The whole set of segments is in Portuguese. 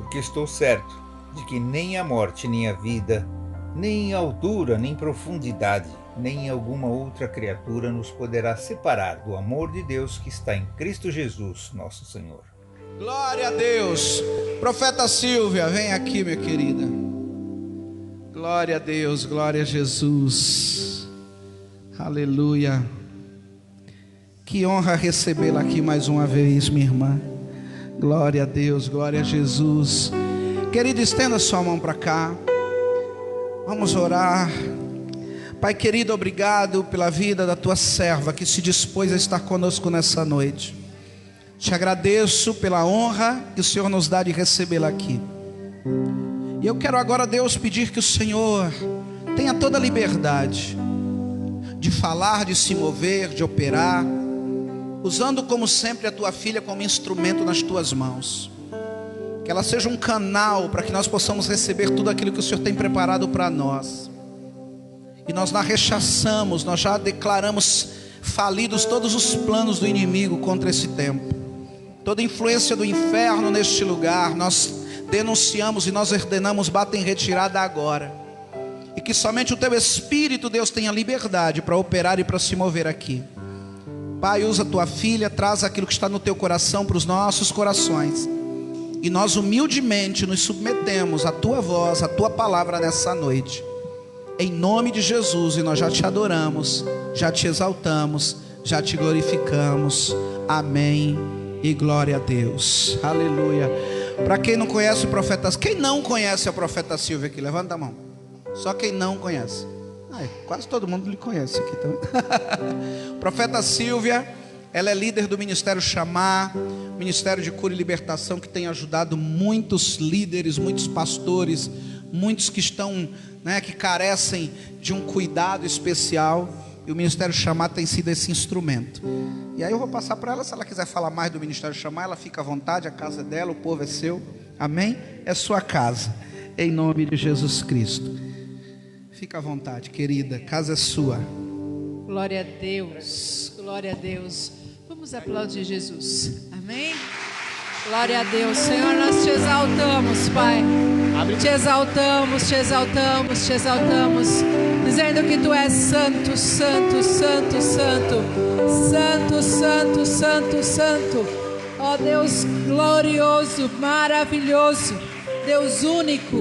Porque estou certo de que nem a morte, nem a vida, nem a altura, nem profundidade, nem alguma outra criatura nos poderá separar do amor de Deus que está em Cristo Jesus, nosso Senhor. Glória a Deus. Profeta Silvia, vem aqui, minha querida. Glória a Deus, glória a Jesus. Aleluia. Que honra recebê-la aqui mais uma vez, minha irmã. Glória a Deus, glória a Jesus. Querido, estenda sua mão para cá. Vamos orar. Pai querido, obrigado pela vida da tua serva que se dispôs a estar conosco nessa noite. Te agradeço pela honra que o Senhor nos dá de recebê-la aqui. E eu quero agora, Deus, pedir que o Senhor tenha toda a liberdade de falar, de se mover, de operar, usando como sempre a tua filha como instrumento nas tuas mãos. Que ela seja um canal para que nós possamos receber tudo aquilo que o Senhor tem preparado para nós. E nós não rechaçamos, nós já declaramos falidos todos os planos do inimigo contra esse tempo. Toda influência do inferno neste lugar, nós denunciamos e nós ordenamos, bata em retirada agora. E que somente o teu Espírito, Deus, tenha liberdade para operar e para se mover aqui. Pai, usa a tua filha, traz aquilo que está no teu coração para os nossos corações. E nós humildemente nos submetemos à tua voz, à tua palavra nessa noite. Em nome de Jesus, e nós já te adoramos, já te exaltamos, já te glorificamos. Amém e glória a Deus. Aleluia. Para quem não conhece o profeta, quem não conhece a profeta Silvia aqui, levanta a mão. Só quem não conhece. Quase todo mundo lhe conhece aqui também. Profeta Silvia, ela é líder do Ministério Chamar, Ministério de Cura e Libertação, que tem ajudado muitos líderes, muitos pastores, muitos que estão, que carecem de um cuidado especial. E o Ministério Chamar tem sido esse instrumento. E aí eu vou passar para ela, se ela quiser falar mais do Ministério Chamar, ela fica à vontade, a casa é dela, o povo é seu. Amém? É sua casa, em nome de Jesus Cristo. Fica à vontade, querida, casa é sua. Glória a Deus, glória a Deus. Vamos aplaudir Jesus, amém? Glória a Deus. Senhor, nós te exaltamos, Pai. Te exaltamos, te exaltamos, te exaltamos, dizendo que tu és santo, santo, santo, santo, santo, santo, santo, santo. Ó Deus glorioso, maravilhoso, Deus único,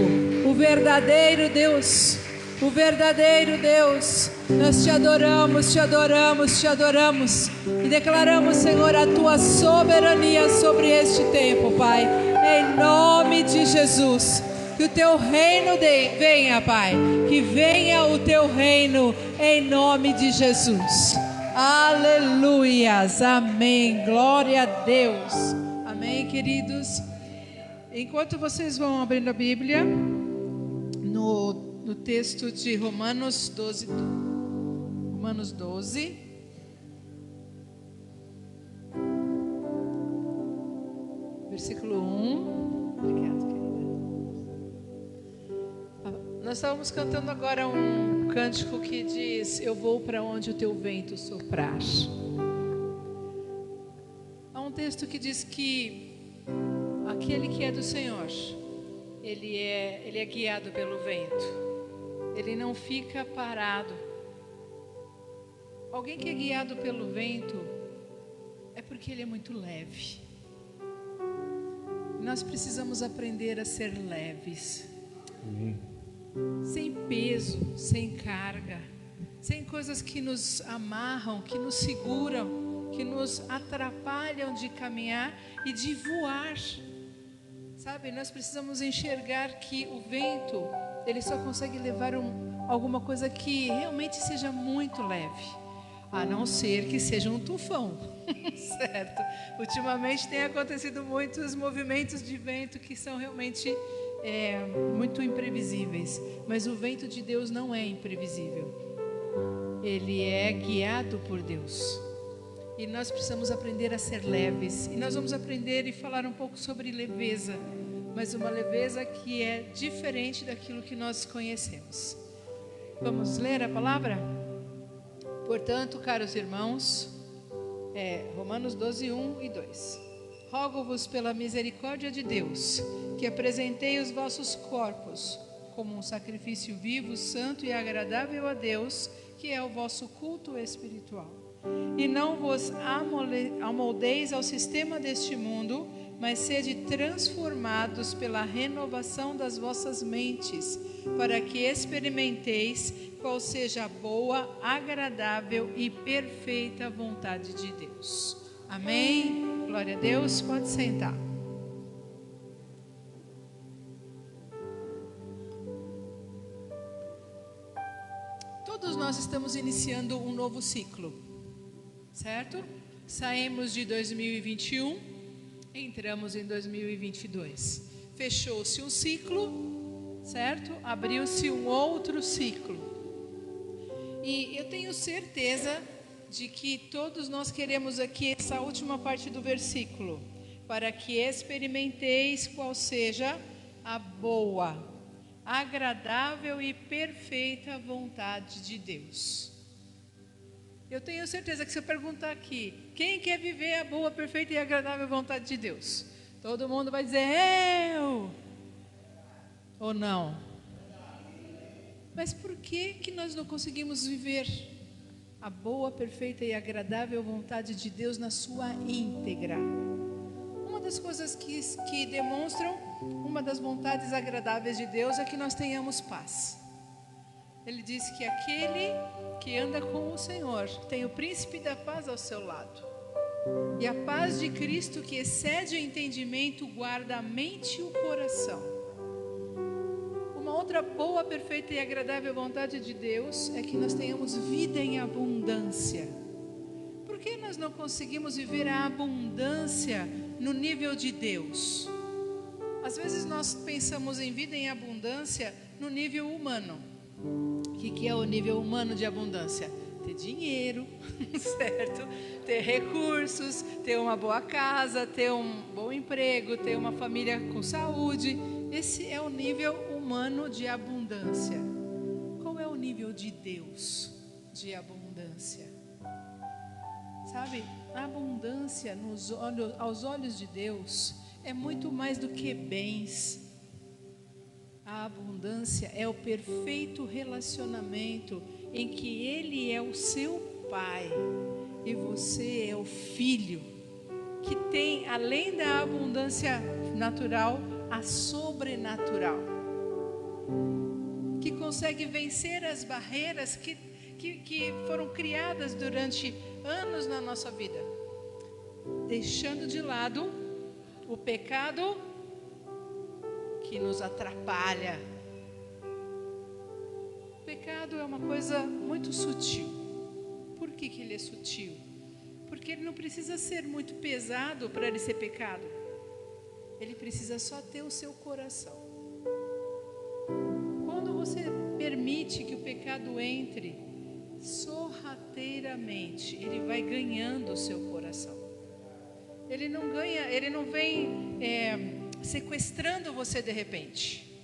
o verdadeiro Deus. O verdadeiro Deus, nós te adoramos, te adoramos, te adoramos e declaramos, Senhor, a tua soberania sobre este tempo, Pai, em nome de Jesus. Que o teu reino venha, Pai, que venha o teu reino em nome de Jesus. Aleluias, amém, glória a Deus. Amém, queridos. Enquanto vocês vão abrindo a Bíblia, no texto de Romanos 12, versículo 1. Obrigado, querida. Nós estávamos cantando agora um cântico que diz: eu vou para onde o teu vento soprar. Há um texto que diz que aquele que é do Senhor, ele é guiado pelo vento. Ele não fica parado. Alguém que é guiado pelo vento é porque ele é muito leve. Nós precisamos aprender a ser leves. Sem peso, sem carga, sem coisas que nos amarram, que nos seguram, que nos atrapalham de caminhar e de voar. Sabe, nós precisamos enxergar que o vento, ele só consegue levar alguma coisa que realmente seja muito leve, a não ser que seja um tufão, certo? Ultimamente tem acontecido muitos movimentos de vento que são realmente muito imprevisíveis, mas o vento de Deus não é imprevisível, ele é guiado por Deus. E nós precisamos aprender a ser leves. E nós vamos aprender e falar um pouco sobre leveza, mas uma leveza que é diferente daquilo que nós conhecemos. Vamos ler a palavra? Portanto, caros irmãos, Romanos 12, 1 e 2. rogo-vos pela misericórdia de Deus, que apresentei os vossos corpos como um sacrifício vivo, santo e agradável a Deus, que é o vosso culto espiritual. E não vos amoldeis ao sistema deste mundo, mas sede transformados pela renovação das vossas mentes, para que experimenteis qual seja a boa, agradável e perfeita vontade de Deus. Amém? Glória a Deus. Pode sentar. Todos nós estamos iniciando um novo ciclo, certo? Saímos de 2021, entramos em 2022. Fechou-se um ciclo, certo? Abriu-se um outro ciclo. E eu tenho certeza de que todos nós queremos aqui essa última parte do versículo, para que experimenteis qual seja a boa, agradável e perfeita vontade de Deus. Eu tenho certeza que se eu perguntar aqui, quem quer viver a boa, perfeita e agradável vontade de Deus? Todo mundo vai dizer, eu! Ou não? Mas por que nós não conseguimos viver a boa, perfeita e agradável vontade de Deus na sua íntegra? Uma das coisas que demonstram uma das vontades agradáveis de Deus é que nós tenhamos paz. Ele diz que aquele que anda com o Senhor tem o príncipe da paz ao seu lado. E a paz de Cristo, que excede o entendimento, guarda a mente e o coração. Uma outra boa, perfeita e agradável vontade de Deus é que nós tenhamos vida em abundância. Por que nós não conseguimos viver a abundância no nível de Deus? Às vezes nós pensamos em vida em abundância no nível humano. O que é o nível humano de abundância? Ter dinheiro, certo? Ter recursos, ter uma boa casa, ter um bom emprego, ter uma família com saúde. Esse é o nível humano de abundância. Qual é o nível de Deus de abundância? Sabe, a abundância aos olhos de Deus é muito mais do que bens. A abundância é o perfeito relacionamento em que Ele é o seu Pai e você é o Filho, que tem, além da abundância natural, a sobrenatural, que consegue vencer as barreiras que foram criadas durante anos na nossa vida, deixando de lado o pecado que nos atrapalha. O pecado é uma coisa muito sutil. Por que ele é sutil? Porque ele não precisa ser muito pesado para ele ser pecado. Ele precisa só ter o seu coração. Quando você permite que o pecado entre sorrateiramente, ele vai ganhando o seu coração. Ele não ganha, ele não vem sequestrando você de repente.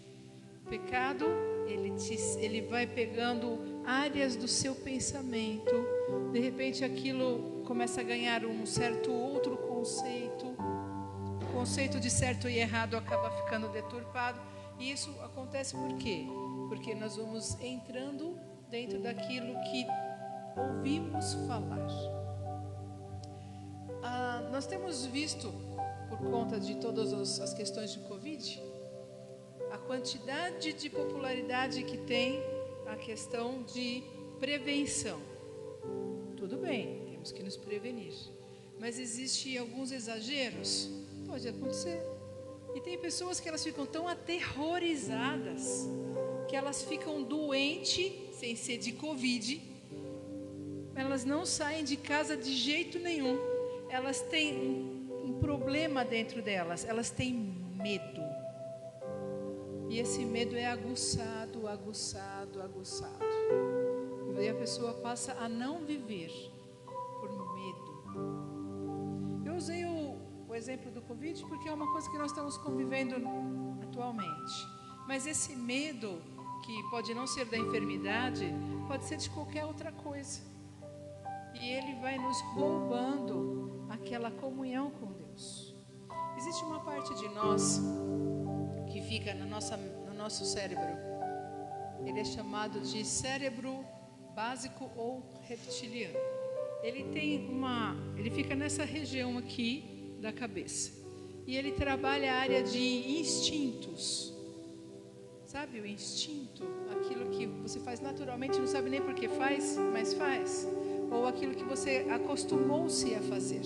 O pecado, ele vai pegando áreas do seu pensamento. De repente aquilo começa a ganhar um certo outro conceito. O conceito de certo e errado acaba ficando deturpado. E isso acontece por quê? Porque nós vamos entrando dentro daquilo que ouvimos falar. Nós temos visto, por conta de todas as questões de Covid, a quantidade de popularidade que tem a questão de prevenção. Tudo bem, temos que nos prevenir, mas existem alguns exageros? Pode acontecer. E tem pessoas que elas ficam tão aterrorizadas que elas ficam doentes, sem ser de Covid, elas não saem de casa de jeito nenhum. Elas têm um problema dentro delas, elas têm medo. E esse medo é aguçado. E a pessoa passa a não viver por medo. Eu usei o exemplo do Covid porque é uma coisa que nós estamos convivendo atualmente. Mas esse medo, que pode não ser da enfermidade, pode ser de qualquer outra coisa. E ele vai nos roubando aquela comunhão com Deus. Existe uma parte de nós que fica no nosso cérebro. Ele é chamado de cérebro básico ou reptiliano. Ele fica nessa região aqui da cabeça. E ele trabalha a área de instintos. Sabe o instinto? Aquilo que você faz naturalmente, não sabe nem por que faz, mas faz. Ou aquilo que você acostumou-se a fazer.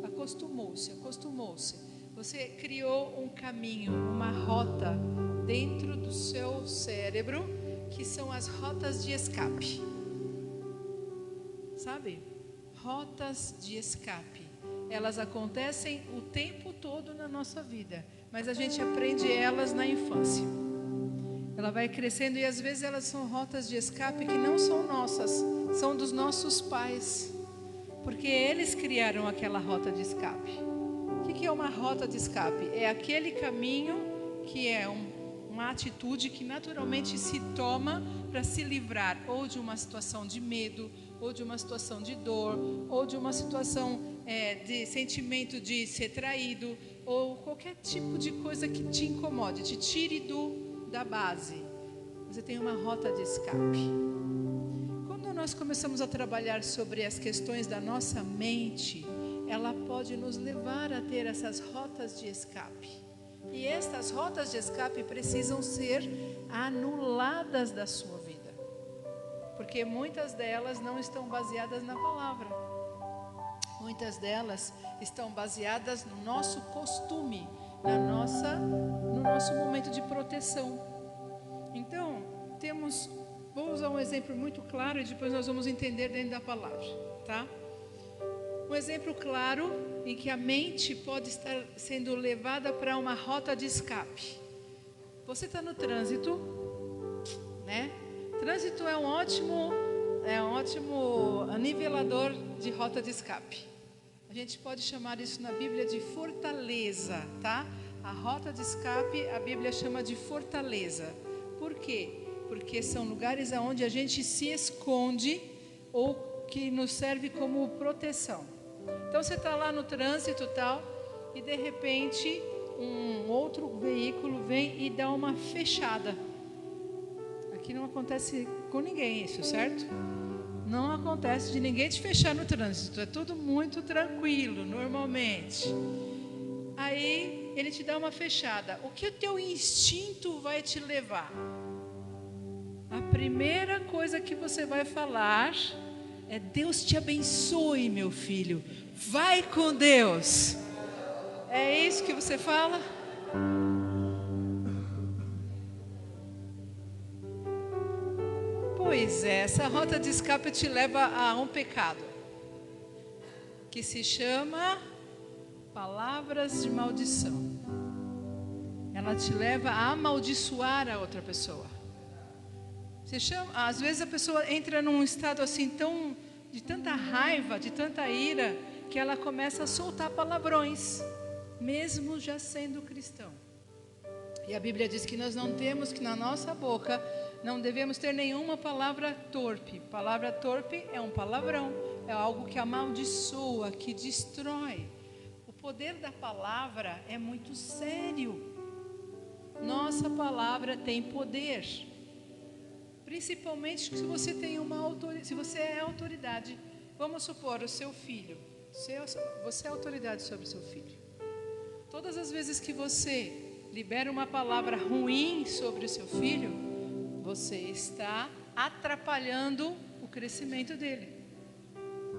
Acostumou-se. Você criou um caminho, uma rota dentro do seu cérebro, que são as rotas de escape. Sabe? Rotas de escape. Elas acontecem o tempo todo na nossa vida, mas a gente aprende elas na infância. Ela vai crescendo e às vezes elas são rotas de escape que não são nossas, são dos nossos pais, porque eles criaram aquela rota de escape. O que é uma rota de escape? É aquele caminho que é uma atitude que naturalmente se toma para se livrar ou de uma situação de medo, ou de uma situação de dor, ou de uma situação de sentimento de ser traído, ou qualquer tipo de coisa que te incomode, te tire da base. Você tem uma rota de escape. Quando nós começamos a trabalhar sobre as questões da nossa mente, ela pode nos levar a ter essas rotas de escape. E estas rotas de escape precisam ser anuladas da sua vida. Porque muitas delas não estão baseadas na palavra. Muitas delas estão baseadas no nosso costume, no nosso momento de proteção. Então, vou usar um exemplo muito claro e depois nós vamos entender dentro da palavra, tá? Um exemplo claro em que a mente pode estar sendo levada para uma rota de escape. Você está no trânsito, né? Trânsito é um ótimo nivelador de rota de escape. A gente pode chamar isso na Bíblia de fortaleza, tá? A rota de escape a Bíblia chama de fortaleza. Por quê? Porque são lugares onde a gente se esconde ou que nos serve como proteção. Então você está lá no trânsito tal e de repente um outro veículo vem e dá uma fechada. Aqui não acontece com ninguém isso, certo? Não acontece de ninguém te fechar no trânsito, é tudo muito tranquilo, normalmente. Aí ele te dá uma fechada. O que o teu instinto vai te levar? A primeira coisa que você vai falar é: Deus te abençoe, meu filho. Vai com Deus. É isso que você fala? Pois é, essa rota de escape te leva a um pecado que se chama palavras de maldição. Ela te leva a amaldiçoar a outra pessoa. Às vezes a pessoa entra num estado assim de tanta raiva, de tanta ira, que ela começa a soltar palavrões, mesmo já sendo cristão. E a Bíblia diz que nós não temos que na nossa boca não devemos ter nenhuma palavra torpe. Palavra torpe é um palavrão, é algo que amaldiçoa, que destrói. O poder da palavra é muito sério. Nossa palavra tem poder. Principalmente se você tem se você é autoridade. Vamos supor, o seu filho. Você é autoridade sobre o seu filho. Todas as vezes que você libera uma palavra ruim sobre o seu filho, você está atrapalhando o crescimento dele,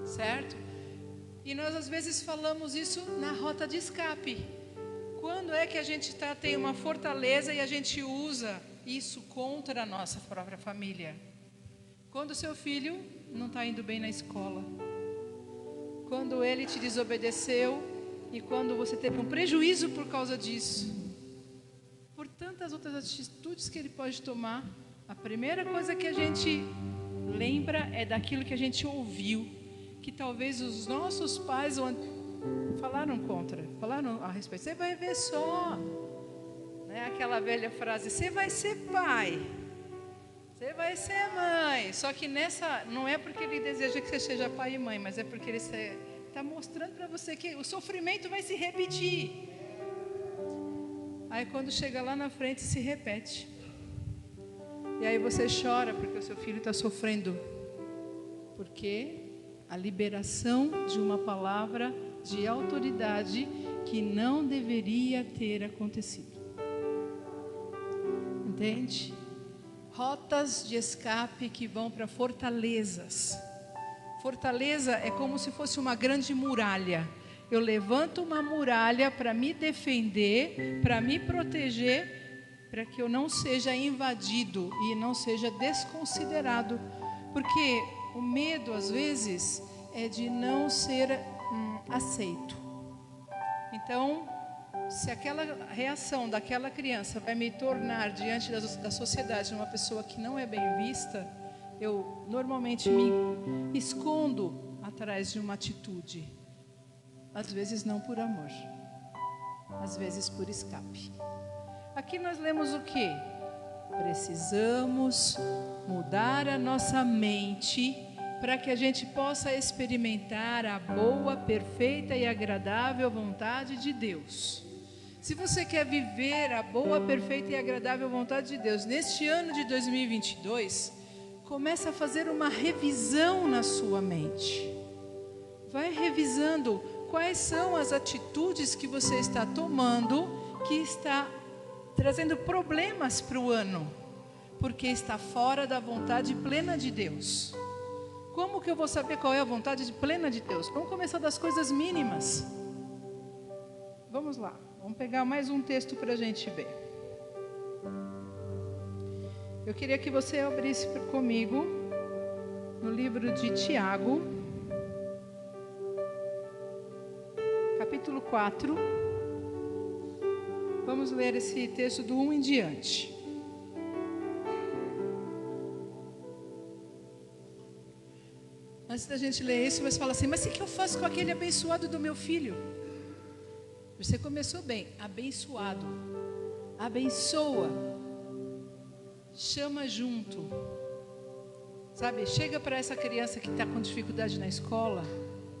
certo? E nós às vezes falamos isso na rota de escape. Quando é que a gente tem uma fortaleza e a gente usa isso contra a nossa própria família? Quando o seu filho não está indo bem na escola, quando ele te desobedeceu e quando você teve um prejuízo por causa disso, por tantas outras atitudes que ele pode tomar. A primeira coisa que a gente lembra é daquilo que a gente ouviu, que talvez os nossos pais falaram a respeito. Você vai ver só, né? Aquela velha frase: você vai ser pai, você vai ser mãe. Só que não é porque ele deseja que você seja pai e mãe, mas é porque ele está mostrando para você que o sofrimento vai se repetir. Aí quando chega lá na frente se repete. E aí você chora porque o seu filho está sofrendo. Porque a liberação de uma palavra de autoridade que não deveria ter acontecido. Entende? Rotas de escape que vão para fortalezas. Fortaleza é como se fosse uma grande muralha. Eu levanto uma muralha para me defender, para me proteger, para que eu não seja invadido e não seja desconsiderado. Porque o medo, às vezes, é de não ser aceito. Então, se aquela reação daquela criança vai me tornar, diante da sociedade, uma pessoa que não é bem vista, eu normalmente me escondo atrás de uma atitude. Às vezes não por amor, às vezes por escape. Aqui nós lemos o quê? Precisamos mudar a nossa mente para que a gente possa experimentar a boa, perfeita e agradável vontade de Deus. Se você quer viver a boa, perfeita e agradável vontade de Deus neste ano de 2022, comece a fazer uma revisão na sua mente. Vai revisando quais são as atitudes que você está tomando que está trazendo problemas para o ano, porque está fora da vontade plena de Deus. Como que eu vou saber qual é a vontade plena de Deus? Vamos começar das coisas mínimas. Vamos lá, vamos pegar mais um texto para a gente ver. Eu queria que você abrisse comigo no livro de Tiago, capítulo 4. Vamos ler esse texto do 1 em diante. Antes da gente ler isso, você fala assim: mas o que eu faço com aquele abençoado do meu filho? Você começou bem, abençoado. Abençoa. Chama junto. Sabe, chega para essa criança que está com dificuldade na escola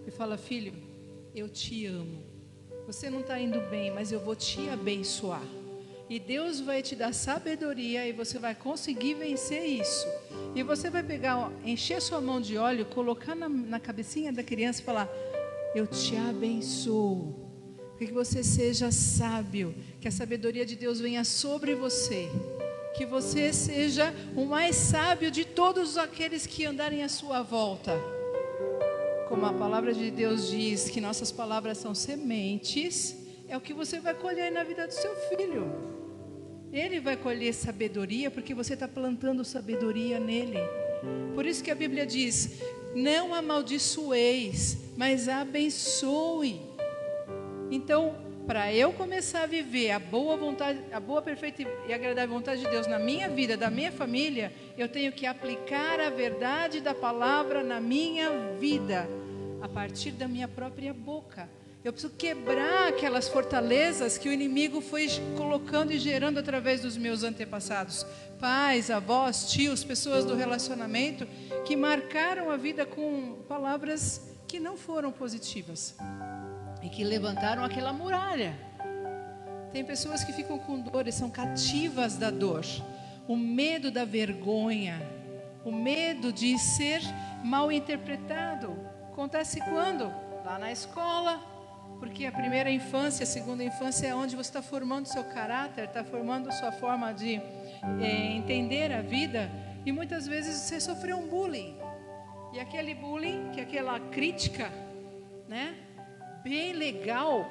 e fala: filho, eu te amo. Você não está indo bem, mas eu vou te abençoar. E Deus vai te dar sabedoria e você vai conseguir vencer isso. E você vai pegar, encher sua mão de óleo, colocar na cabecinha da criança e falar: eu te abençoo. Que você seja sábio, que a sabedoria de Deus venha sobre você. Que você seja o mais sábio de todos aqueles que andarem à sua volta. Como a palavra de Deus diz que nossas palavras são sementes, é o que você vai colher na vida do seu filho. Ele vai colher sabedoria porque você está plantando sabedoria nele. Por isso que a Bíblia diz: não amaldiçoeis, mas abençoe. Então, para eu começar a viver a boa vontade, a boa, perfeita e agradável vontade de Deus na minha vida, da minha família, eu tenho que aplicar a verdade da palavra na minha vida, a partir da minha própria boca. Eu preciso quebrar aquelas fortalezas que o inimigo foi colocando e gerando através dos meus antepassados. Pais, avós, tios, pessoas do relacionamento que marcaram a vida com palavras que não foram positivas. E que levantaram aquela muralha. Tem pessoas que ficam com dor e são cativas da dor. O medo da vergonha, o medo de ser mal interpretado. Acontece quando? Lá na escola. Porque a primeira infância, a segunda infância é onde você está formando seu caráter, está formando sua forma de entender a vida. E muitas vezes você sofreu um bullying. E aquele bullying, que é aquela crítica, né? Bem legal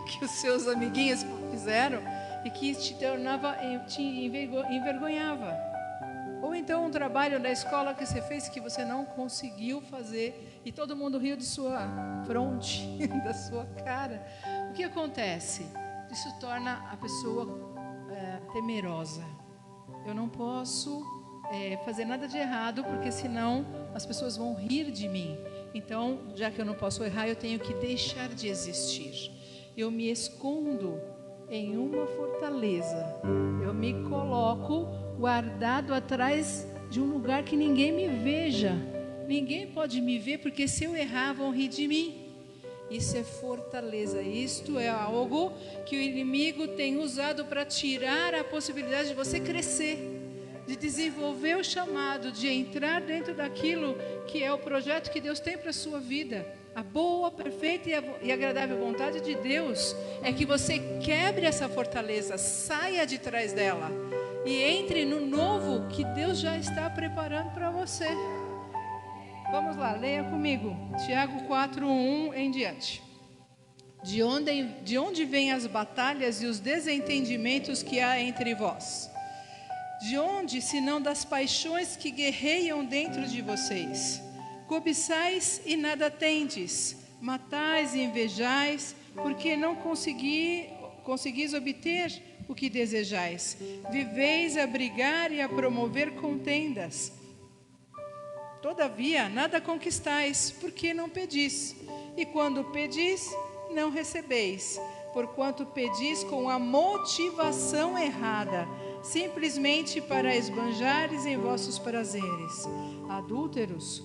que os seus amiguinhos fizeram e que te tornava, te envergonhava. Ou então um trabalho da escola que você fez que você não conseguiu fazer e todo mundo riu de sua fronte, da sua cara. O que acontece? Isso torna a pessoa temerosa. Eu não posso fazer nada de errado porque senão as pessoas vão rir de mim. Então, já que eu não posso errar, eu tenho que deixar de existir. Eu me escondo em uma fortaleza. Eu me coloco guardado atrás de um lugar que ninguém me veja. Ninguém pode me ver, porque se eu errar, vão rir de mim. Isso é fortaleza. Isto é algo que o inimigo tem usado para tirar a possibilidade de você crescer, de desenvolver o chamado, de entrar dentro daquilo que é o projeto que Deus tem para a sua vida. A boa, perfeita e agradável vontade de Deus é que você quebre essa fortaleza, saia de trás dela e entre no novo que Deus já está preparando para você. Vamos lá, leia comigo, Tiago 4:1 em diante. De onde vêm as batalhas e os desentendimentos que há entre vós? De onde, senão das paixões que guerreiam dentro de vocês? Cobiçais e nada tendes, matais e invejais, porque não conseguis obter o que desejais. Viveis a brigar e a promover contendas. Todavia, nada conquistais, porque não pedis. E quando pedis, não recebeis, porquanto pedis com a motivação errada, simplesmente para esbanjares em vossos prazeres. Adúlteros,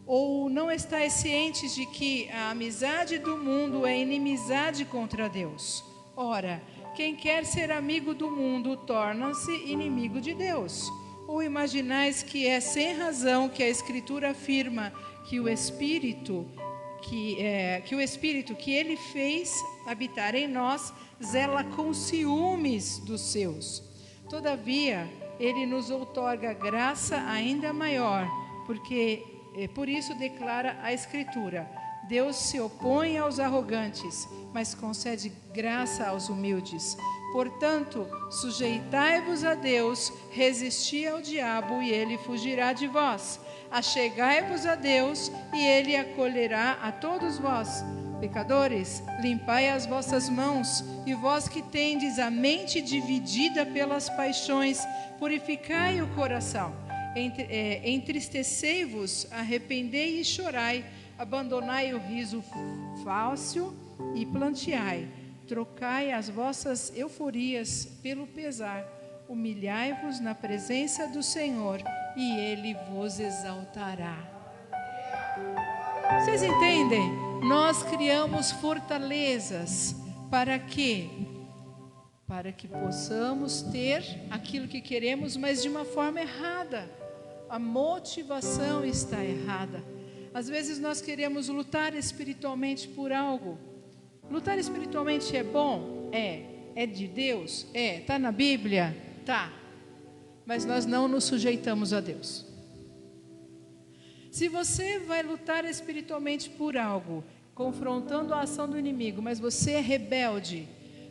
ou não estáis cientes de que a amizade do mundo é inimizade contra Deus? Ora, quem quer ser amigo do mundo torna-se inimigo de Deus. Ou imaginais que é sem razão que a Escritura afirma que o Espírito que Ele fez habitar em nós zela com ciúmes dos seus? Todavia, Ele nos outorga graça ainda maior, porque por isso declara a Escritura: Deus se opõe aos arrogantes, mas concede graça aos humildes. Portanto, sujeitai-vos a Deus, resisti ao diabo e ele fugirá de vós. Achegai-vos a Deus e ele acolherá a todos vós. Pecadores, limpai as vossas mãos, e vós que tendes a mente dividida pelas paixões, purificai o coração. Entristecei-vos, arrependei e chorai, abandonai o riso fácil e planteai. Trocai as vossas euforias pelo pesar, humilhai-vos na presença do Senhor e Ele vos exaltará. Vocês entendem? Nós criamos fortalezas para quê? Para que possamos ter aquilo que queremos, mas de uma forma errada. A motivação está errada. Às vezes nós queremos lutar espiritualmente por algo. Lutar espiritualmente é bom? É de Deus? Está na Bíblia? Tá. Mas nós não nos sujeitamos a Deus. Se você vai lutar espiritualmente por algo, confrontando a ação do inimigo, mas você é rebelde,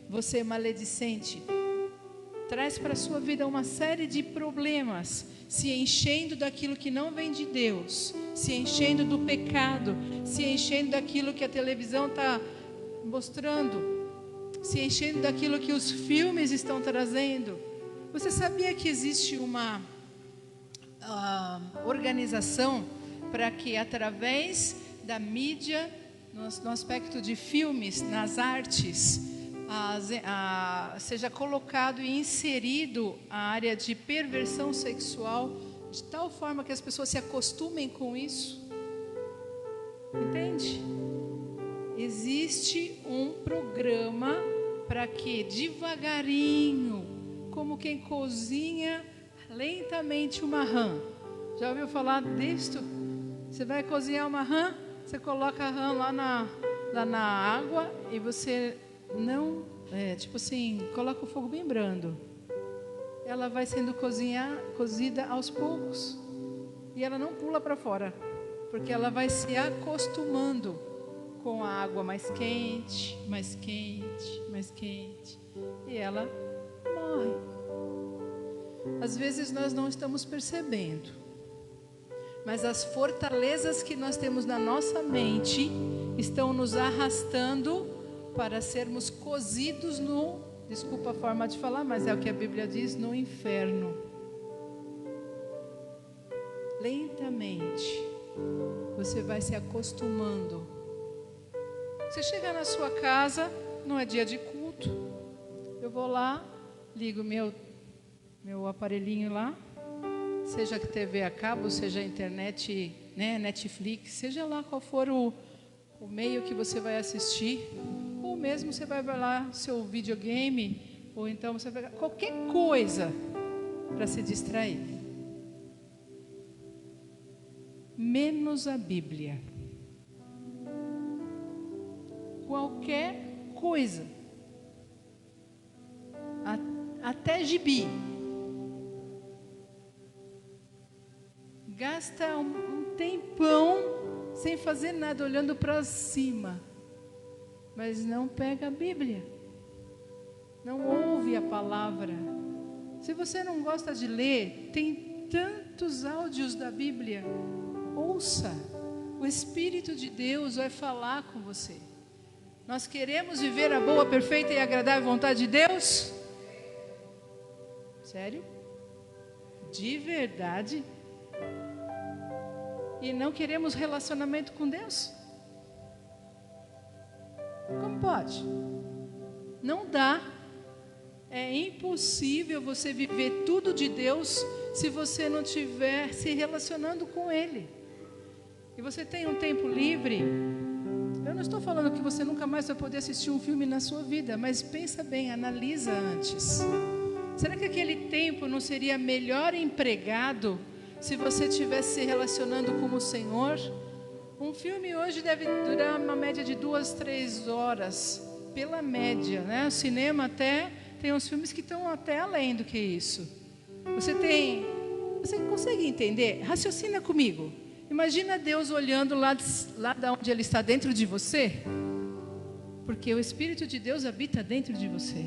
você é maledicente, traz para a sua vida uma série de problemas, se enchendo daquilo que não vem de Deus, se enchendo do pecado, se enchendo daquilo que a televisão está mostrando, se enchendo daquilo que os filmes estão trazendo. Você sabia que existe uma organização para que através da mídia, no aspecto de filmes, nas artes, seja colocado e inserido a área de perversão sexual, de tal forma que as pessoas se acostumem com isso? Entende? Existe um programa para que devagarinho, como quem cozinha lentamente uma rã. Já ouviu falar disto? Você vai cozinhar uma rã, você coloca a rã lá na água e você não, tipo assim, coloca o fogo bem brando. Ela vai sendo cozida aos poucos e ela não pula para fora, porque ela vai se acostumando com a água mais quente, mais quente, mais quente, e ela morre. Às vezes nós não estamos percebendo, mas as fortalezas que nós temos na nossa mente estão nos arrastando para sermos cozidos no, desculpa a forma de falar, mas é o que a Bíblia diz, no inferno. Lentamente você vai se acostumando. Você chega na sua casa, não é dia de culto, eu vou lá, ligo meu aparelhinho lá, seja TV a cabo, seja internet, né, Netflix, seja lá qual for o meio que você vai assistir, ou mesmo você vai lá seu videogame, ou então você vai qualquer coisa para se distrair. Menos a Bíblia. Qualquer coisa. Até gibi. Gasta um tempão sem fazer nada, olhando para cima. Mas não pega a Bíblia. Não ouve a palavra. Se você não gosta de ler, tem tantos áudios da Bíblia. Ouça. O Espírito de Deus vai falar com você. Nós queremos viver a boa, perfeita e agradável vontade de Deus? Sério? De verdade? E não queremos relacionamento com Deus? Como pode? Não dá. É impossível você viver tudo de Deus se você não estiver se relacionando com Ele. E você tem um tempo livre. Eu não estou falando que você nunca mais vai poder assistir um filme na sua vida, mas pensa bem, analisa antes. Será que aquele tempo não seria melhor empregado se você estivesse se relacionando com o Senhor? Um filme hoje deve durar uma média de 2, 3 horas, pela média, né? O cinema até tem uns filmes que estão até além do que isso. Você consegue entender? Raciocina comigo. Imagina Deus olhando lá de onde Ele está, dentro de você, porque o Espírito de Deus habita dentro de você.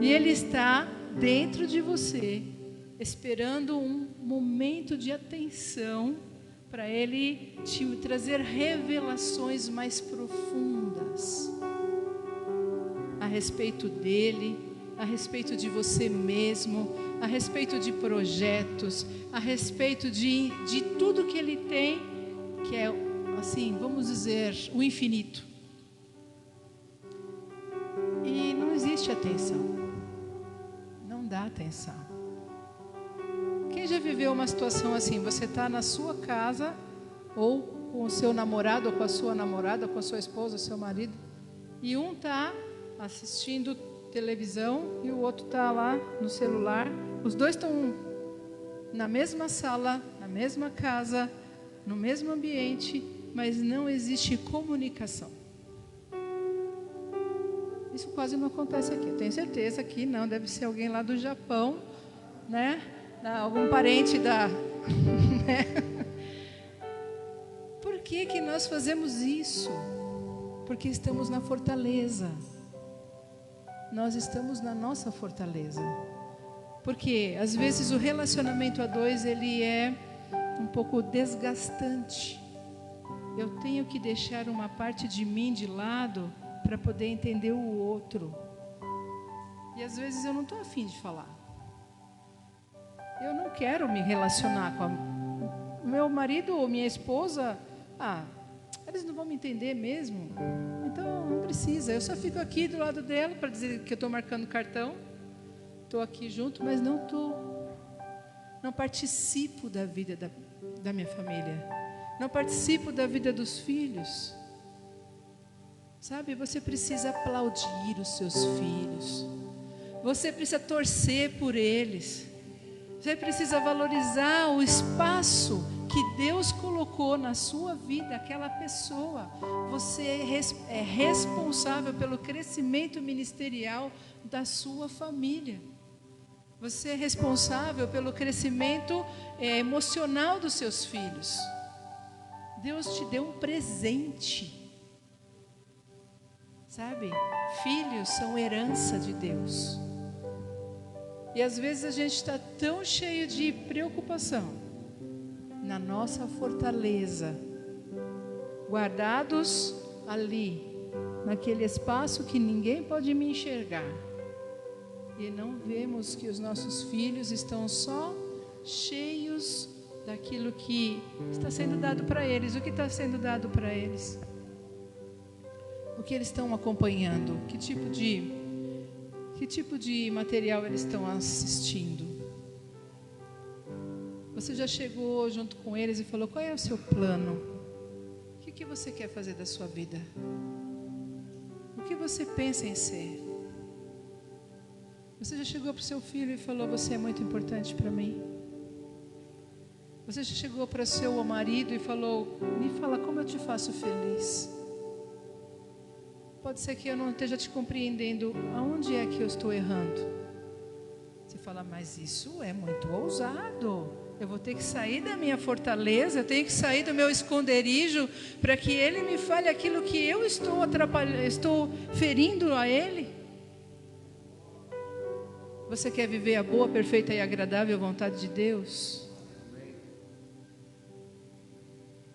E Ele está dentro de você, esperando um momento de atenção para Ele te trazer revelações mais profundas a respeito dEle, a respeito de você mesmo, a respeito de projetos, a respeito de tudo que Ele tem, que é, assim, vamos dizer, o infinito. E não existe atenção. Não dá atenção. Quem já viveu uma situação assim? Você está na sua casa, ou com o seu namorado, ou com a sua namorada, ou com a sua esposa, ou seu marido, e um está assistindo televisão e o outro está lá no celular. Os dois estão na mesma sala, na mesma casa, no mesmo ambiente, mas não existe comunicação. Isso quase não acontece aqui. Eu tenho certeza que não, deve ser alguém lá do Japão, né? Algum parente da... né? Por que nós fazemos isso? Porque estamos na fortaleza. Nós estamos na nossa fortaleza. Porque às vezes o relacionamento a dois, ele é um pouco desgastante. Eu tenho que deixar uma parte de mim de lado para poder entender o outro. E às vezes eu não estou afim de falar. Eu não quero me relacionar com o meu marido ou minha esposa. Eles não vão me entender mesmo. Então não precisa. Eu só fico aqui do lado dela para dizer que eu estou marcando cartão. Estou aqui junto, mas não participo da vida da minha família. Não participo da vida dos filhos. Sabe, você precisa aplaudir os seus filhos. Você precisa torcer por eles. Você precisa valorizar o espaço que Deus colocou na sua vida, aquela pessoa. Você é responsável pelo crescimento ministerial da sua família. Você é responsável pelo crescimento emocional dos seus filhos. Deus te deu um presente. Sabe? Filhos são herança de Deus. E às vezes a gente está tão cheio de preocupação na nossa fortaleza, guardados ali, naquele espaço que ninguém pode me enxergar. E não vemos que os nossos filhos estão só cheios daquilo que está sendo dado para eles. O que está sendo dado para eles? O que eles estão acompanhando? Que tipo de material eles estão assistindo? Você já chegou junto com eles e falou: qual é o seu plano? O que você quer fazer da sua vida? O que você pensa em ser? Você já chegou para o seu filho e falou: você é muito importante para mim? Você já chegou para o seu marido e falou: me fala como eu te faço feliz? Pode ser que eu não esteja te compreendendo. Aonde é que eu estou errando? Você fala: mas isso é muito ousado. Eu vou ter que sair da minha fortaleza, eu tenho que sair do meu esconderijo para que ele me fale aquilo que eu estou ferindo a ele. Você quer viver a boa, perfeita e agradável vontade de Deus?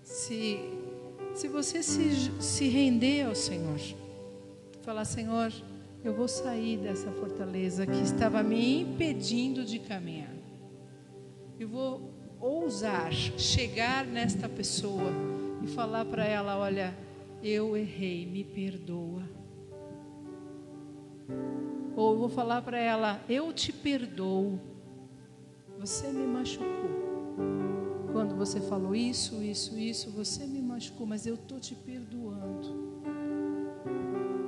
Se você se render ao Senhor, falar: Senhor, eu vou sair dessa fortaleza que estava me impedindo de caminhar. Eu vou ousar chegar nesta pessoa e falar para ela: olha, eu errei, me perdoa. Ou eu vou falar para ela: eu te perdoo. Você me machucou. Quando você falou isso, você me machucou, mas eu estou te perdoando.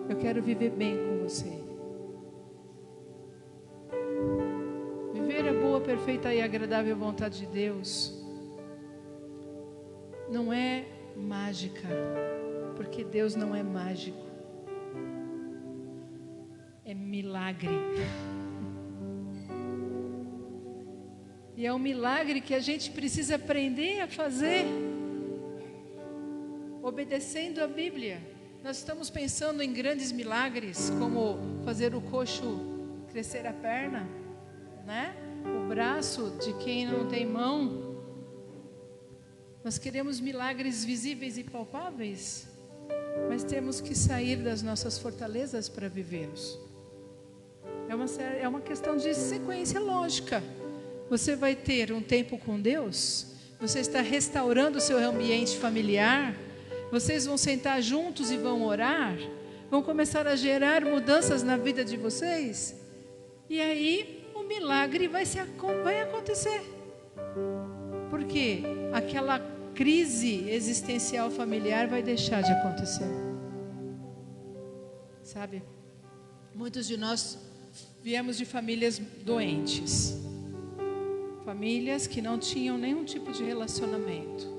Eu quero viver bem com você. Viver a boa, perfeita e agradável vontade de Deus não é mágica, porque Deus não é mágico. É milagre. E é um milagre que a gente precisa aprender a fazer, obedecendo a Bíblia. Nós estamos pensando em grandes milagres, como fazer o coxo crescer a perna, né? O braço de quem não tem mão. Nós queremos milagres visíveis e palpáveis, mas temos que sair das nossas fortalezas para vivê-los. É uma questão de sequência lógica. Você vai ter um tempo com Deus, você está restaurando o seu ambiente familiar, vocês vão sentar juntos e vão orar, vão começar a gerar mudanças na vida de vocês, e aí o milagre vai acontecer. Porque aquela crise existencial familiar vai deixar de acontecer. Sabe, muitos de nós viemos de famílias doentes, famílias que não tinham nenhum tipo de relacionamento.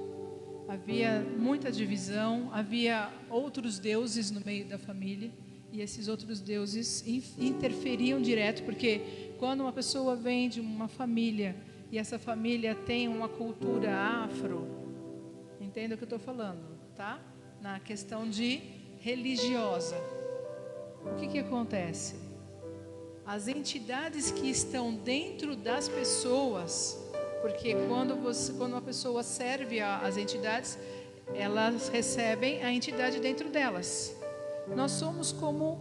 Havia muita divisão, havia outros deuses no meio da família, e esses outros deuses interferiam direto, porque quando uma pessoa vem de uma família e essa família tem uma cultura afro, entenda o que eu estou falando, tá? Na questão de religiosa, o que acontece? As entidades que estão dentro das pessoas, porque quando uma pessoa serve às entidades, elas recebem a entidade dentro delas. Nós somos como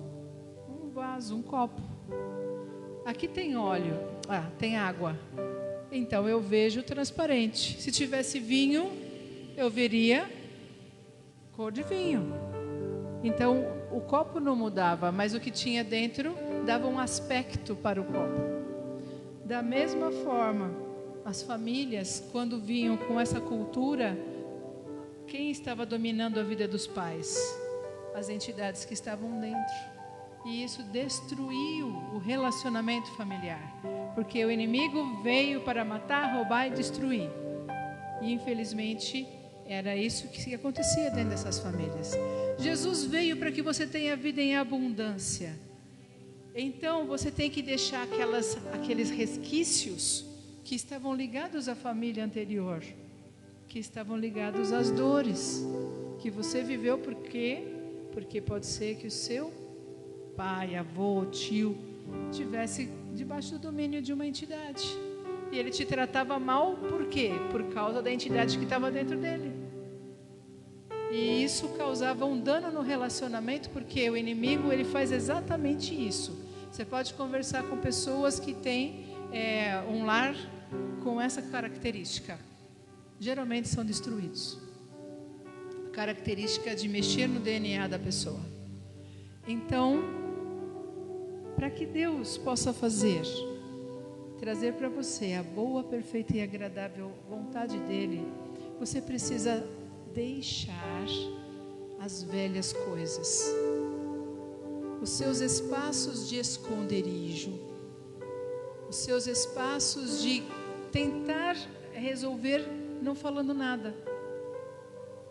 um vaso, um copo. Aqui tem óleo, tem água. Então eu vejo transparente. Se tivesse vinho, eu veria cor de vinho. Então o copo não mudava, mas o que tinha dentro dava um aspecto para o copo. Da mesma forma, as famílias, quando vinham com essa cultura, quem estava dominando a vida dos pais? As entidades que estavam dentro. E isso destruiu o relacionamento familiar, porque o inimigo veio para matar, roubar e destruir. E infelizmente era isso que acontecia dentro dessas famílias. Jesus veio para que você tenha vida em abundância. Então você tem que deixar aqueles resquícios que estavam ligados à família anterior, que estavam ligados às dores que você viveu, porque pode ser que o seu pai, avô, tio tivesse debaixo do domínio de uma entidade, e ele te tratava mal. Por quê? Por causa da entidade que estava dentro dele. E isso causava um dano no relacionamento, porque o inimigo ele faz exatamente isso. Você pode conversar com pessoas que têm um lar com essa característica. Geralmente são destruídos. Característica de mexer no DNA da pessoa. Então, para que Deus possa trazer para você a boa, perfeita e agradável vontade dEle, você precisa deixar as velhas coisas, os seus espaços de esconderijo, os seus espaços de tentar resolver não falando nada.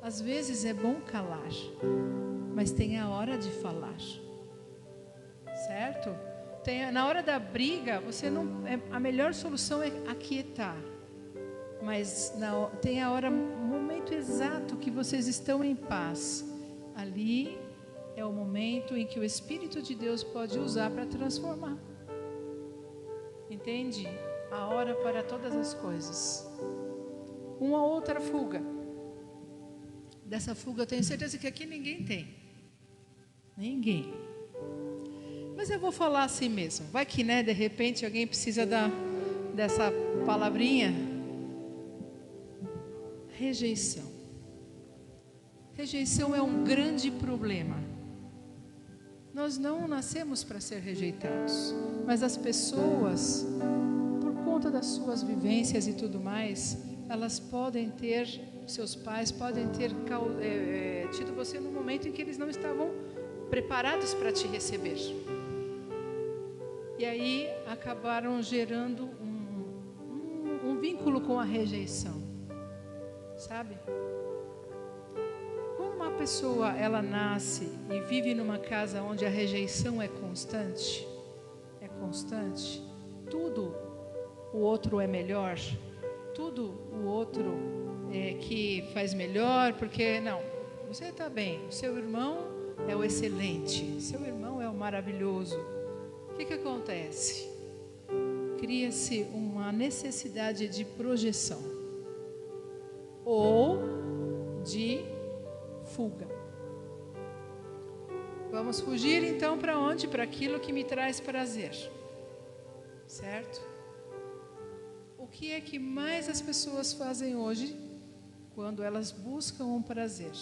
Às vezes é bom calar, mas tem a hora de falar, certo? Na hora da briga, a melhor solução é aquietar, mas tem a hora, o momento exato que vocês estão em paz. Ali é o momento em que o Espírito de Deus pode usar para transformar. Entende? A hora para todas as coisas. Uma outra fuga. Dessa fuga eu tenho certeza que aqui ninguém tem. Ninguém. Mas eu vou falar assim mesmo. Vai que, de repente alguém precisa dessa palavrinha. Rejeição. Rejeição é um grande problema. Nós não nascemos para ser rejeitados, mas as pessoas, por conta das suas vivências e tudo mais, elas podem ter, seus pais podem ter tido você no momento em que eles não estavam preparados para te receber. E aí acabaram gerando um vínculo com a rejeição, sabe? Quando uma pessoa ela nasce e vive numa casa onde a rejeição é constante, tudo o outro é melhor, tudo o outro que faz melhor, porque não, você está bem, o seu irmão é o excelente, seu irmão é o maravilhoso. O que acontece? Cria-se uma necessidade de projeção ou de fuga. Vamos fugir então para onde? Para aquilo que me traz prazer, certo? O que é que mais as pessoas fazem hoje quando elas buscam um prazer?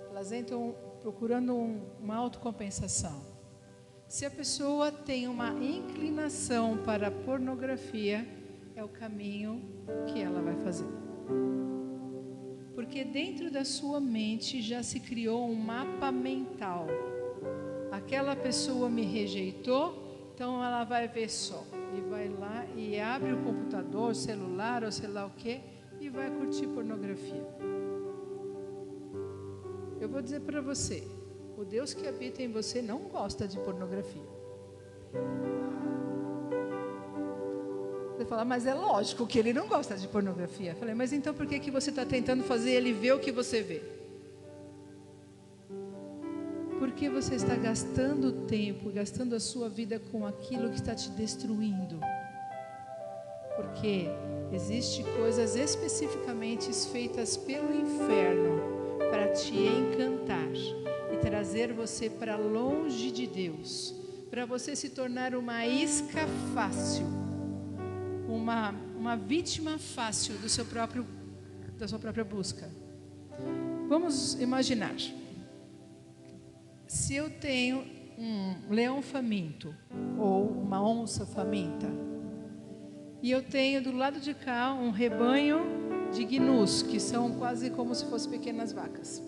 Elas entram procurando uma autocompensação. Se a pessoa tem uma inclinação para a pornografia, é o caminho que ela vai fazer. Porque dentro da sua mente já se criou um mapa mental. Aquela pessoa me rejeitou, então ela vai ver só. E vai lá e abre o computador, o celular ou sei lá o que, e vai curtir pornografia. Eu vou dizer para você, o Deus que habita em você não gosta de pornografia. Você fala, mas é lógico que ele não gosta de pornografia. Eu falei, mas então por que você está tentando fazer ele ver o que você vê? Porque você está gastando tempo, gastando a sua vida com aquilo que está te destruindo. Porque existem coisas especificamente feitas pelo inferno para te encantar e trazer você para longe de Deus, para você se tornar uma isca fácil, uma vítima fácil da sua própria busca. Vamos imaginar, se eu tenho um leão faminto ou uma onça faminta, e eu tenho do lado de cá um rebanho de gnus, que são quase como se fossem pequenas vacas.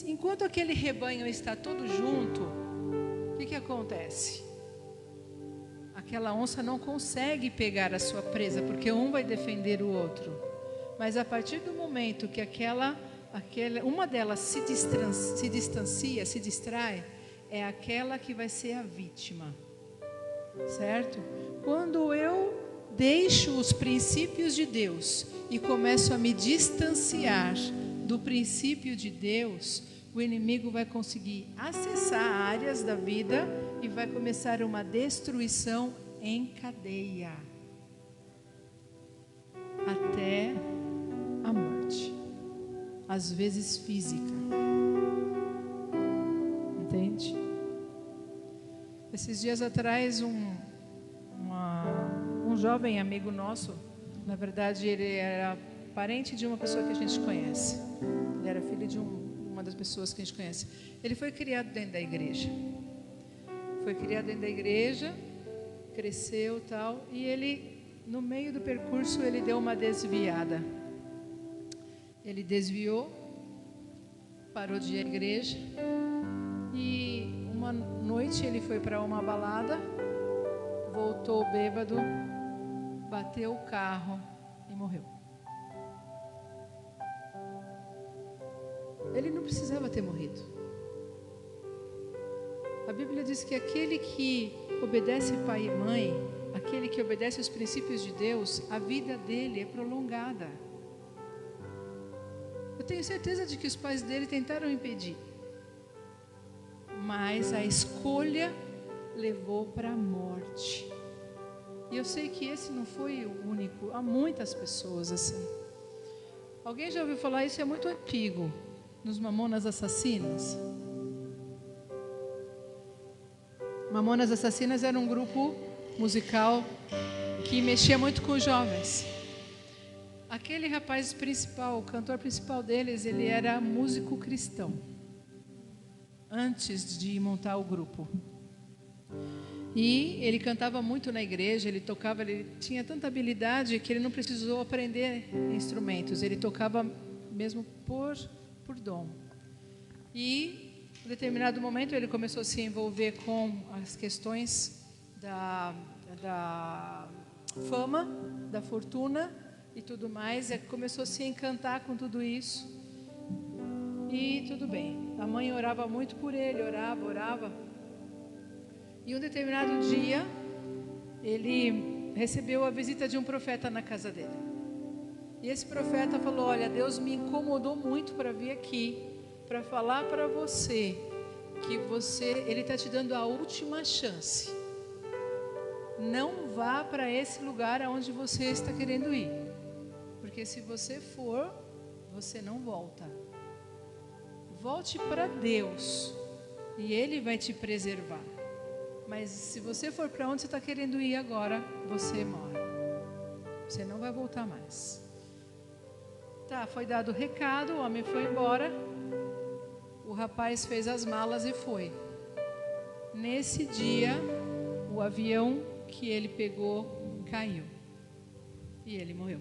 Enquanto aquele rebanho está todo junto, o que acontece? Aquela onça não consegue pegar a sua presa, porque um vai defender o outro. Mas a partir do momento que uma delas se distancia, se distrai, é aquela que vai ser a vítima. Certo? Quando eu deixo os princípios de Deus e começo a me distanciar do princípio de Deus, o inimigo vai conseguir acessar áreas da vida e vai começar uma destruição em cadeia até a morte, às vezes física. Entende? Esses dias atrás um jovem amigo nosso, na verdade ele era parente de uma pessoa que a gente conhece. Ele era filho de uma das pessoas que a gente conhece. Ele foi criado dentro da igreja. Cresceu tal, e ele, no meio do percurso, ele deu uma desviada. Ele desviou, parou de ir à igreja e uma noite ele foi para uma balada, voltou bêbado, bateu o carro e morreu. Ele não precisava ter morrido. A Bíblia diz que aquele que obedece pai e mãe, aquele que obedece os princípios de Deus, a vida dele é prolongada. Eu tenho certeza de que os pais dele tentaram impedir, mas a escolha levou para a morte. E eu sei que esse não foi o único, há muitas pessoas assim. Alguém já ouviu falar isso? É muito antigo, nos Mamonas Assassinas. Mamonas Assassinas era um grupo musical que mexia muito com os jovens. Aquele rapaz principal, o cantor principal deles, ele era músico cristão, antes de montar o grupo. E ele cantava muito na igreja, ele tocava, ele tinha tanta habilidade que ele não precisou aprender instrumentos, ele tocava mesmo por dom. E, em determinado momento, ele começou a se envolver com as questões da fama, da fortuna e tudo mais, e começou a se encantar com tudo isso. E tudo bem, a mãe orava muito por ele, orava. E um determinado dia, ele recebeu a visita de um profeta na casa dele. E esse profeta falou: olha, Deus me incomodou muito para vir aqui, para falar para você que Ele está te dando a última chance. Não vá para esse lugar aonde você está querendo ir, porque se você for, você não volta. Volte para Deus e Ele vai te preservar. Mas se você for para onde você está querendo ir agora, você morre. Você não vai voltar mais. Tá, foi dado o recado, o homem foi embora. O rapaz fez as malas e foi. Nesse dia, o avião que ele pegou caiu. E ele morreu.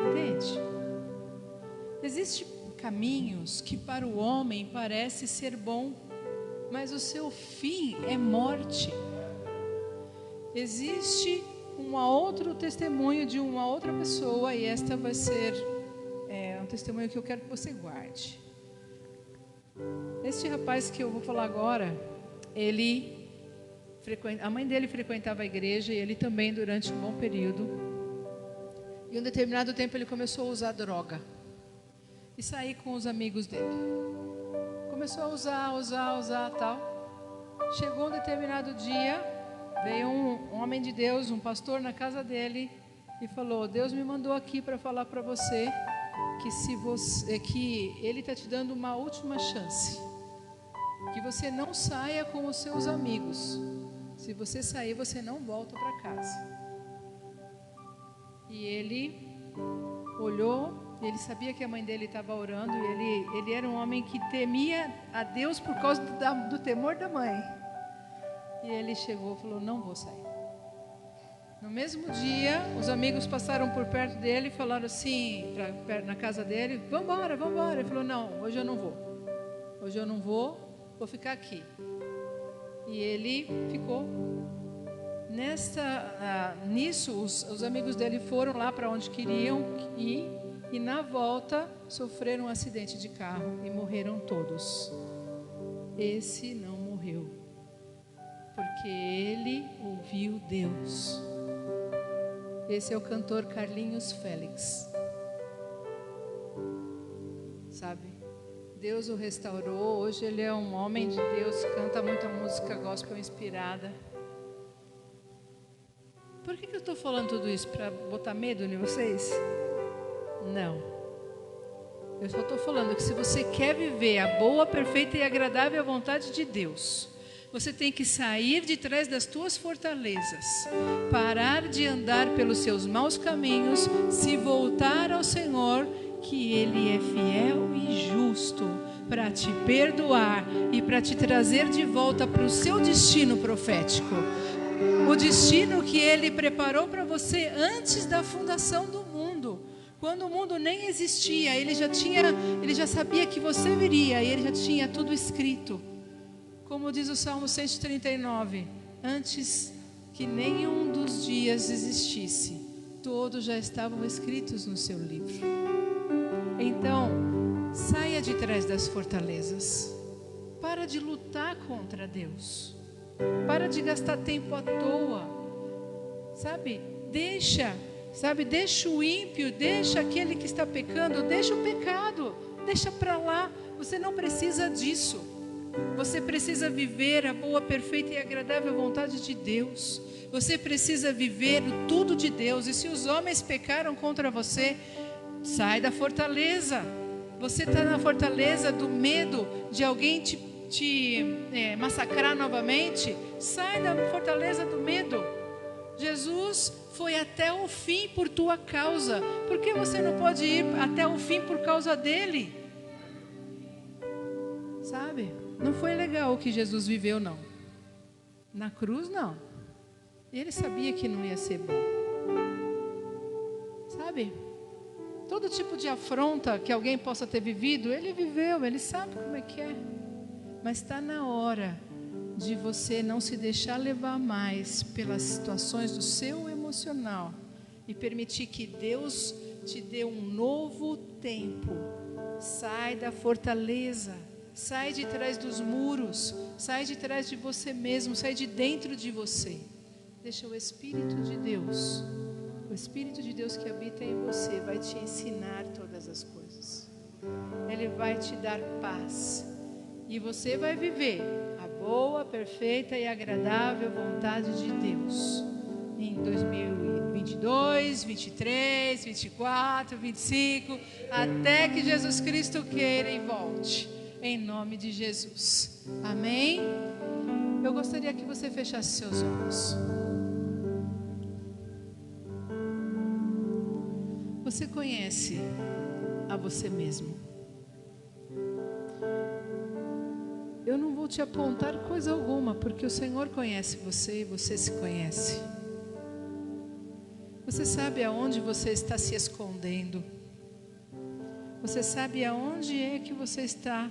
Entende? Existem caminhos que para o homem parece ser bom, mas o seu fim é morte. Existe um outro testemunho de uma outra pessoa, e esta vai ser um testemunho que eu quero que você guarde. Este rapaz que eu vou falar agora, a mãe dele frequentava a igreja, e ele também durante um bom período. E um determinado tempo ele começou a usar droga e sair com os amigos dele. Começou a usar tal. Chegou um determinado dia, veio um homem de Deus, um pastor na casa dele e falou: Deus me mandou aqui para falar para você que Ele está te dando uma última chance, que você não saia com os seus amigos. Se você sair, você não volta para casa. E ele olhou. Ele sabia que a mãe dele estava orando, e ele era um homem que temia a Deus por causa do temor da mãe. E ele chegou e falou: não vou sair. No mesmo dia, os amigos passaram por perto dele e falaram assim, na casa dele: vamos embora. Ele falou: não, hoje eu não vou, vou ficar aqui. E ele ficou. Nisso, os amigos dele foram lá para onde queriam ir. E na volta sofreram um acidente de carro e morreram todos. Esse não morreu, porque ele ouviu Deus. Esse é o cantor Carlinhos Félix. Sabe? Deus o restaurou. Hoje ele é um homem de Deus, canta muita música gospel inspirada. Por que eu estou falando tudo isso? Para botar medo em vocês? Não. Eu só estou falando que se você quer viver a boa, perfeita e agradável vontade de Deus, você tem que sair de trás das tuas fortalezas, parar de andar pelos seus maus caminhos, se voltar ao Senhor, que Ele é fiel e justo para te perdoar e para te trazer de volta para o seu destino profético, o destino que Ele preparou para você antes da fundação do mundo. Quando o mundo nem existia, ele já sabia que você viria, e ele já tinha tudo escrito. Como diz o Salmo 139, antes que nenhum dos dias existisse, todos já estavam escritos no seu livro. Então, saia de trás das fortalezas. Para de lutar contra Deus. Para de gastar tempo à toa. Deixa o ímpio, deixa aquele que está pecando, deixa o pecado, deixa para lá. Você não precisa disso. Você precisa viver a boa, perfeita e agradável vontade de Deus. Você precisa viver o tudo de Deus. E se os homens pecaram contra você, sai da fortaleza. Você está na fortaleza do medo de alguém te massacrar novamente. Sai da fortaleza do medo. Jesus foi até o fim por tua causa. Por que você não pode ir até o fim por causa dele? Não foi legal o que Jesus viveu, não. Na cruz, não. Ele sabia que não ia ser bom. Todo tipo de afronta que alguém possa ter vivido, ele viveu, ele sabe como é que é. Mas está na hora de você não se deixar levar mais pelas situações do seu emocional e permitir que Deus te dê um novo tempo. Sai da fortaleza, sai de trás dos muros, sai de trás de você mesmo, sai de dentro de você. Deixa o Espírito de Deus, o Espírito de Deus que habita em você, vai te ensinar todas as coisas. Ele vai te dar paz. E você vai viver a boa, perfeita e agradável vontade de Deus. Em 2022, 23, 24, 25, até que Jesus Cristo queira e volte. Em nome de Jesus. Amém? Eu gostaria que você fechasse seus olhos. Você conhece a você mesmo? Eu não vou te apontar coisa alguma, porque o Senhor conhece você e você se conhece. Você sabe aonde você está se escondendo. Você sabe aonde é que você está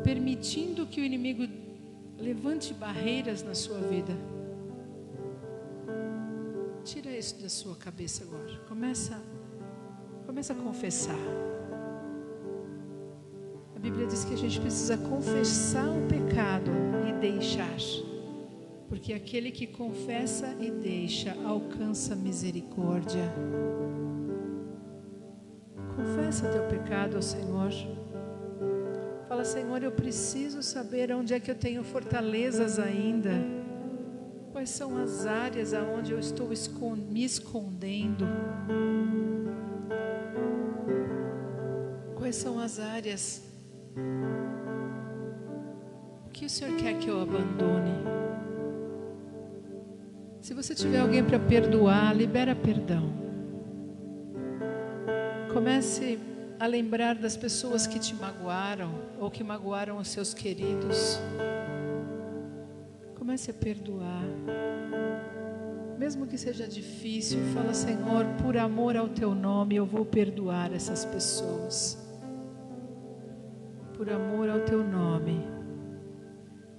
permitindo que o inimigo levante barreiras na sua vida. Tira isso da sua cabeça agora. Começa a confessar. A Bíblia diz que a gente precisa confessar o pecado e deixar. Porque aquele que confessa e deixa alcança misericórdia. Confessa teu pecado ao Senhor. Fala: Senhor, eu preciso saber onde é que eu tenho fortalezas ainda. Quais são as áreas aonde eu estou me escondendo? Quais são as áreas? O que o Senhor quer que eu abandone? Se você tiver alguém para perdoar, libera perdão. Comece a lembrar das pessoas que te magoaram ou que magoaram os seus queridos. Comece a perdoar. Mesmo que seja difícil, fala: Senhor, por amor ao teu nome, eu vou perdoar essas pessoas. Por amor ao teu nome,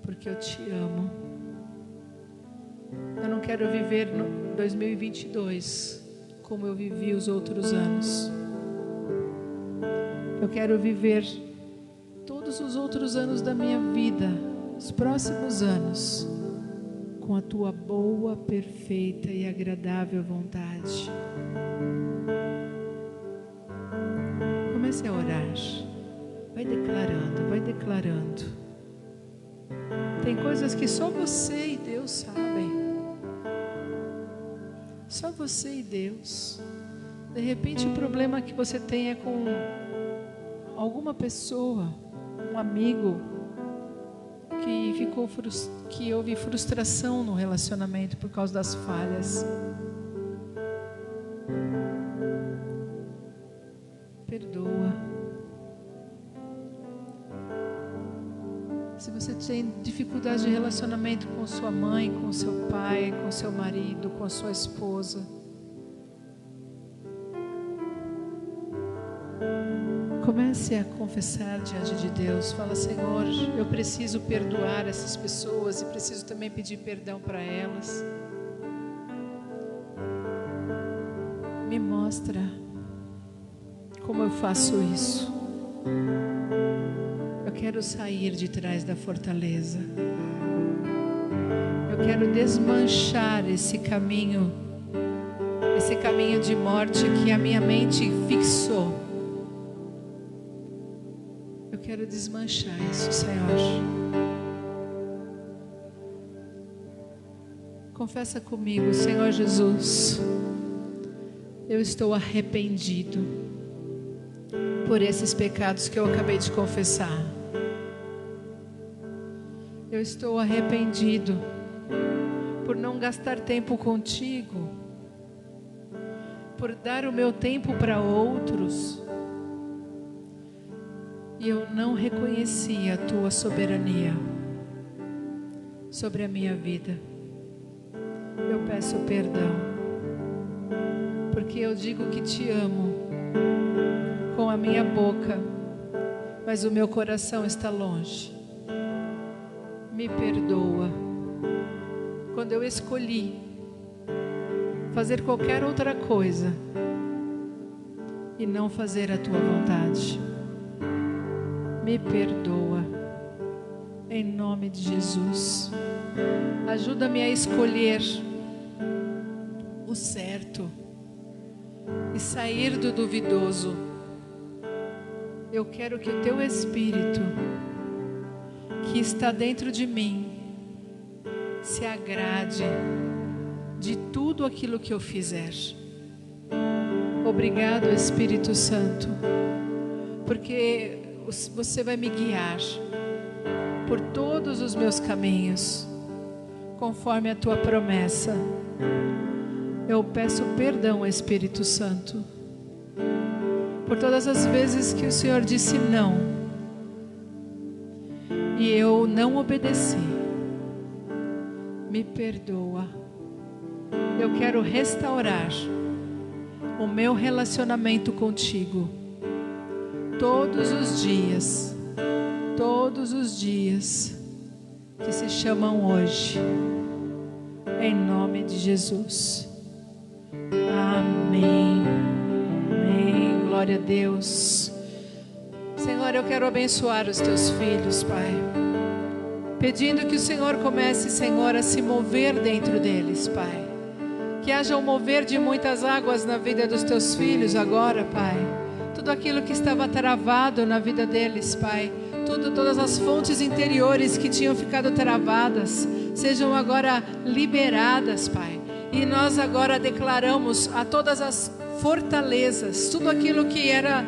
porque eu te amo. Eu não quero viver no 2022 como eu vivi os outros anos. Eu quero viver todos os outros anos da minha vida, os próximos anos, com a tua boa, perfeita e agradável vontade. Comece a orar. Vai declarando, vai declarando. Tem coisas que só você e Deus sabem. Só você e Deus. De repente o problema que você tem é com alguma pessoa, um amigo, que houve frustração no relacionamento por causa das falhas. Perdoa. Se você tem dificuldade de relacionamento com sua mãe, com seu pai, com seu marido, com a sua esposa, Comece a confessar diante de Deus. Fala: Senhor, eu preciso perdoar essas pessoas e preciso também pedir perdão para elas. Me mostra como eu faço isso. Eu quero sair de trás da fortaleza. Eu quero desmanchar esse caminho de morte que a minha mente fixou. Eu quero desmanchar isso, Senhor. Confessa comigo: Senhor Jesus, eu estou arrependido por esses pecados que eu acabei de confessar. Eu estou arrependido por não gastar tempo contigo, por dar o meu tempo para outros, e eu não reconheci a tua soberania sobre a minha vida. Eu peço perdão, porque eu digo que te amo com a minha boca, mas o meu coração está longe. Me perdoa quando eu escolhi fazer qualquer outra coisa e não fazer a tua vontade. Me perdoa, em nome de Jesus. Ajuda-me a escolher o certo e sair do duvidoso. Eu quero que o teu Espírito, que está dentro de mim, se agrade de tudo aquilo que eu fizer. Obrigado, Espírito Santo, porque você vai me guiar por todos os meus caminhos, conforme a tua promessa. Eu peço perdão, Espírito Santo, por todas as vezes que o Senhor disse não e eu não obedeci. Me perdoa. Eu quero restaurar o meu relacionamento contigo todos os dias que se chamam hoje, em nome de Jesus. Amém. Amém. Glória a Deus. Senhor, eu quero abençoar os teus filhos, Pai, pedindo que o Senhor comece, Senhor, a se mover dentro deles, Pai. Que haja um mover de muitas águas na vida dos teus filhos agora, Pai. Tudo aquilo que estava travado na vida deles, Pai. Todas as fontes interiores que tinham ficado travadas, sejam agora liberadas, Pai. E nós agora declaramos a todas as fortalezas, tudo aquilo que era,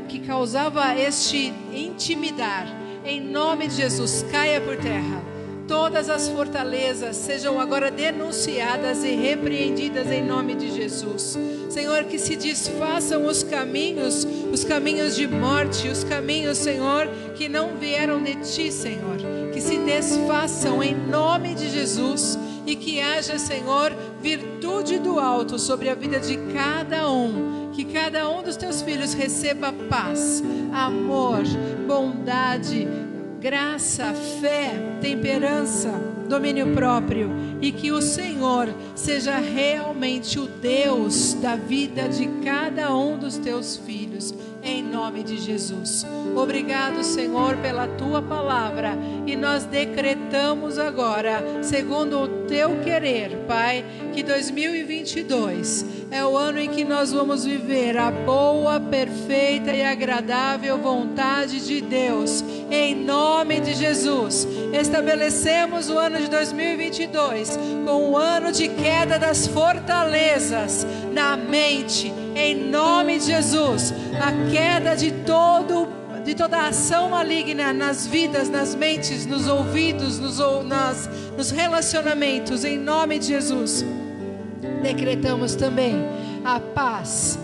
que causava este intimidar, em nome de Jesus, caia por terra. Todas as fortalezas sejam agora denunciadas e repreendidas em nome de Jesus. Senhor, que se desfaçam os caminhos de morte, os caminhos, Senhor, que não vieram de Ti, Senhor. Que se desfaçam em nome de Jesus e que haja, Senhor, virtude do alto sobre a vida de cada um. Que cada um dos Teus filhos receba paz, amor, bondade, graça, fé, temperança, domínio próprio, e que o Senhor seja realmente o Deus da vida de cada um dos teus filhos, em nome de Jesus. Obrigado, Senhor, pela tua palavra, e nós decretamos agora, segundo o teu querer, Pai, que 2022 é o ano em que nós vamos viver a boa, perfeita e agradável vontade de Deus, em nome de Jesus. Estabelecemos o ano de 2022 com o ano de queda das fortalezas na mente, em nome de Jesus. A queda de toda a ação maligna nas vidas, nas mentes, nos ouvidos, nos relacionamentos, em nome de Jesus. Decretamos também a paz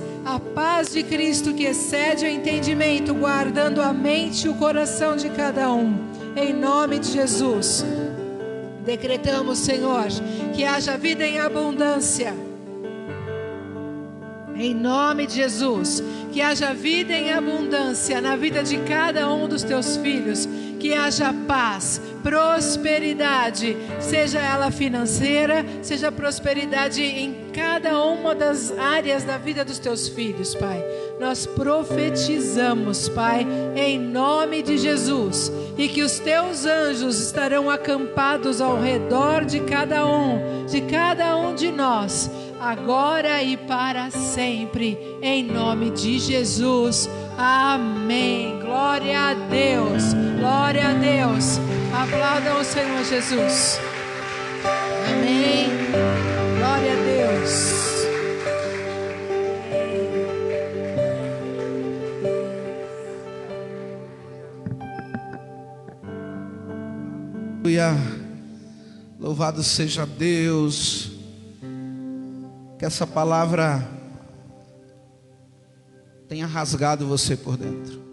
de Cristo que excede o entendimento, guardando a mente e o coração de cada um, em nome de Jesus. Decretamos, Senhor, que haja vida em abundância, Em nome de Jesus, que haja vida em abundância na vida de cada um dos teus filhos, que haja paz, prosperidade, seja ela financeira, seja prosperidade em cada uma das áreas da vida dos teus filhos, Pai. Nós profetizamos, Pai, em nome de Jesus, e que os teus anjos estarão acampados ao redor de cada um de nós, agora e para sempre, em nome de Jesus. Amém. Glória a Deus. Glória a Deus. Aplaudam o Senhor Jesus. Amém. Glória a Deus. Aleluia. Louvado seja Deus. Que essa palavra tenha rasgado você por dentro.